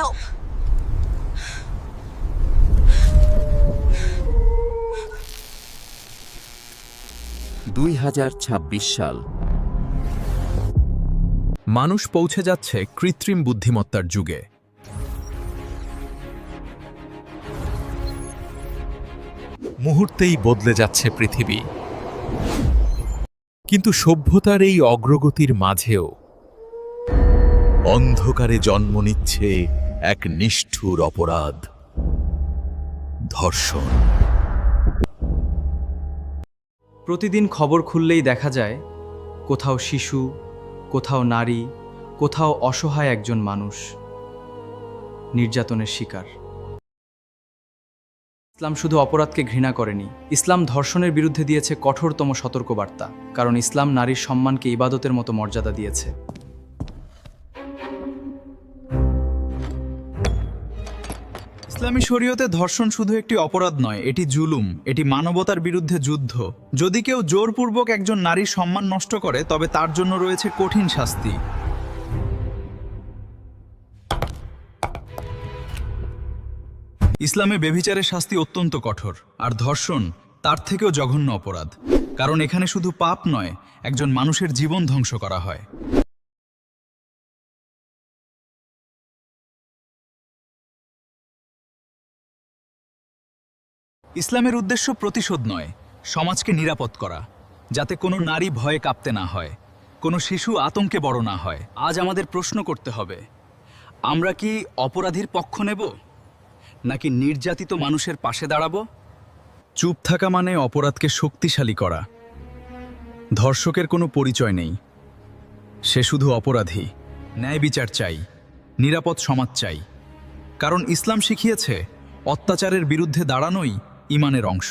Help! 2026 সাল। মানুষ পৌঁছে যাচ্ছে কৃত্রিম বুদ্ধিমত্তার যুগে। মুহূর্তেই বদলে যাচ্ছে পৃথিবী। কিন্তু সভ্যতার এই অগ্রগতির মাঝেও অন্ধকারে জন্ম নিচ্ছে এক নিষ্ঠুর অপরাধ, ধর্ষণ। প্রতিদিন খবর খুললেই দেখা যায় কোথাও শিশু, কোথাও নারী, কোথাও অসহায় একজন মানুষ নির্যাতনের শিকার। ইসলাম শুধু অপরাধকে ঘৃণা করেনি, ইসলাম ধর্ষণের বিরুদ্ধে দিয়েছে কঠোরতম সতর্কবার্তা, কারণ ইসলাম নারীর সম্মানকে ইবাদতের মতো মর্যাদা দিয়েছে। ইসলামী শরীয়তে ধর্ষণ শুধু একটি অপরাধ নয়, এটি জুলুম, এটি মানবতার বিরুদ্ধে যুদ্ধ। যদি কেউ জোরপূর্বক একজন নারীর সম্মান নষ্ট করে, তবে তার জন্য রয়েছে কঠিন শাস্তি। ইসলামে ব্যভিচারের শাস্তি অত্যন্ত কঠোর, আর ধর্ষণ তার থেকেও জঘন্য অপরাধ, কারণ এখানে শুধু পাপ নয়, একজন মানুষের জীবন ধ্বংস করা হয়। ইসলামের উদ্দেশ্য প্রতিশোধ নয়, সমাজকে নিরাপদ করা, যাতে কোনো নারী ভয়ে কাঁপতে না হয়, কোনো শিশু আতঙ্কে বড় না হয়। আজ আমাদের প্রশ্ন করতে হবে, আমরা কি অপরাধীর পক্ষ নেব, নাকি নির্যাতিত মানুষের পাশে দাঁড়াবো? চুপ থাকা মানে অপরাধকে শক্তিশালী করা। ধর্ষকের কোনো পরিচয় নেই, সে শুধু অপরাধী। ন্যায় বিচার চাই, নিরাপদ সমাজ চাই, কারণ ইসলাম শিখিয়েছে অত্যাচারের বিরুদ্ধে দাঁড়ানোই ঈমানের অংশ।